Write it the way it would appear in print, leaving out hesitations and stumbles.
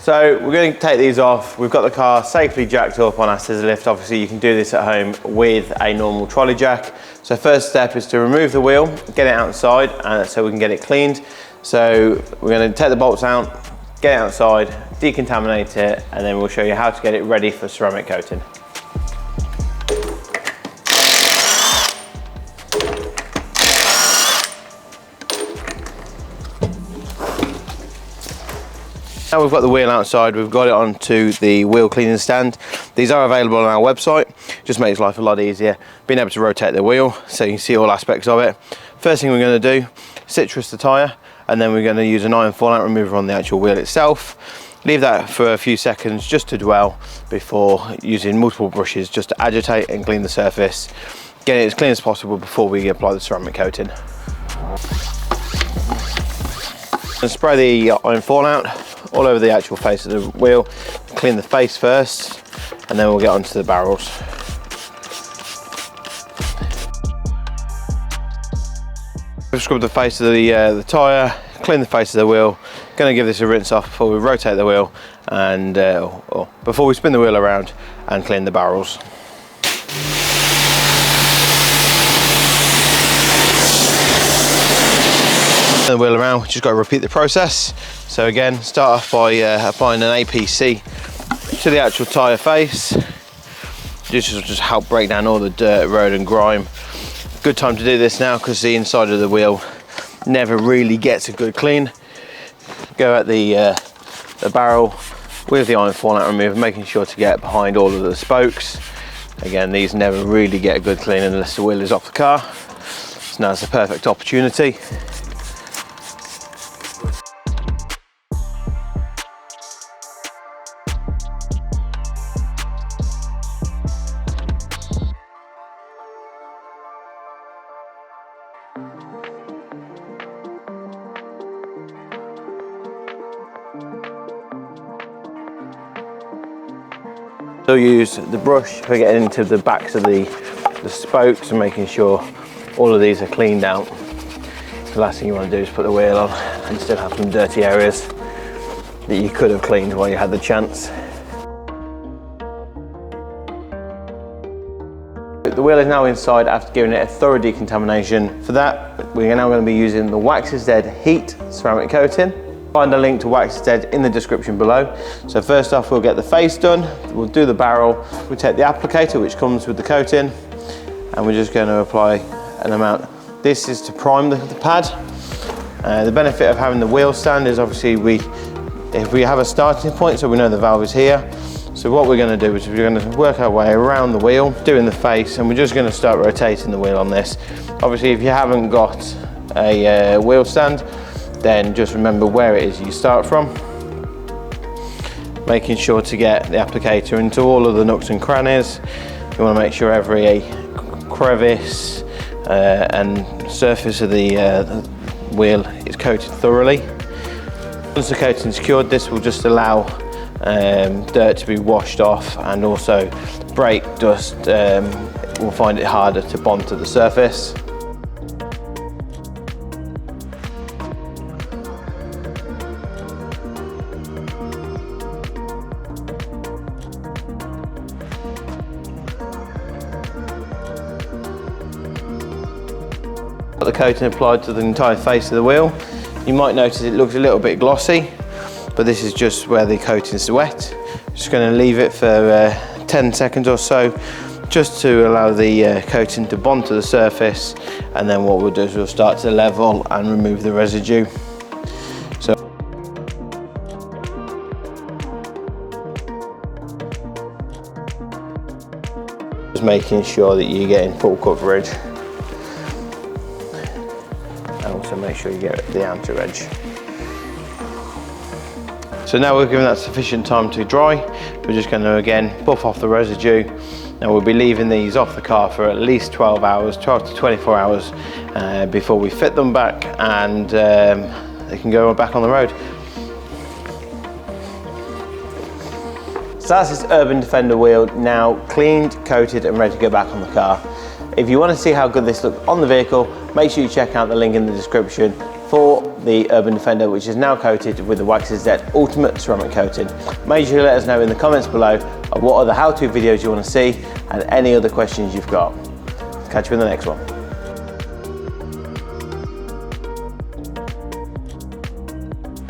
So we're going to take these off. We've got the car safely jacked up on our scissor lift. Obviously you can do this at home with a normal trolley jack. So first step is to remove the wheel, get it outside so we can get it cleaned. So we're going to take the bolts out, get it outside, decontaminate it, and then we'll show you how to get it ready for ceramic coating. Now we've got the wheel outside, we've got it onto the wheel cleaning stand. These are available on our website. Just makes life a lot easier being able to rotate the wheel so you can see all aspects of it. First thing we're going to do, citrus the tyre, and then we're going to use an iron fallout remover on the actual wheel itself. Leave that for a few seconds just to dwell before using multiple brushes just to agitate and clean the surface. Get it as clean as possible before we apply the ceramic coating. And spray the iron fallout all over the actual face of the wheel. Clean the face first, and then we'll get onto the barrels. We've scrubbed the face of the tyre, clean the face of the wheel. Going to give this a rinse off before we rotate the wheel and or before we spin the wheel around and clean the barrels. The wheel around, we just got to repeat the process. So again, start off by applying an APC to the actual tyre face. This will just help break down all the dirt, road and grime. Good time to do this now because the inside of the wheel never really gets a good clean. Go at the barrel with the iron fallout remover, making sure to get behind all of the spokes. Again, these never really get a good clean unless the wheel is off the car. So now it's a perfect opportunity. Still use the brush for getting into the backs of the spokes and making sure all of these are cleaned out. The last thing you want to do is put the wheel on and still have some dirty areas that you could have cleaned while you had the chance. The wheel is now inside after giving it a thorough decontamination. For that, we're now going to be using the WaxIsDead Heat ceramic coating. Find a link to WaxIsDead in the description below. So first off, we'll get the face done. We'll do the barrel. We take the applicator, which comes with the coating, and we're just going to apply an amount. This is to prime the pad. The benefit of having the wheel stand is obviously if we have a starting point, so we know the valve is here. So what we're going to do is we're going to work our way around the wheel, doing the face, and we're just going to start rotating the wheel on this. Obviously, if you haven't got a wheel stand, then just remember where it is you start from. Making sure to get the applicator into all of the nooks and crannies. You want to make sure every crevice and surface of the wheel is coated thoroughly. Once the coating is secured, this will just allow dirt to be washed off, and also brake dust will find it harder to bond to the surface. Got the coating applied to the entire face of the wheel. You might notice it looks a little bit glossy, but this is just where the coating is wet. Just going to leave it for 10 seconds or so, just to allow the coating to bond to the surface, and then what we'll do is we'll start to level and remove the residue. So just making sure that you're getting full coverage. Also make sure you get the outer edge. So now we've given that sufficient time to dry. We're just going to again buff off the residue, and we'll be leaving these off the car for at least 12 to 24 hours before we fit them back, and they can go back on the road. So that's this Urban Defender wheel now cleaned, coated and ready to go back on the car. If you want to see how good this looks on the vehicle, make sure you check out the link in the description for the Urban Defender, which is now coated with the Waxxed Z Ultimate Ceramic Coating. Make sure you let us know in the comments below what other how-to videos you want to see and any other questions you've got. Catch you in the next one.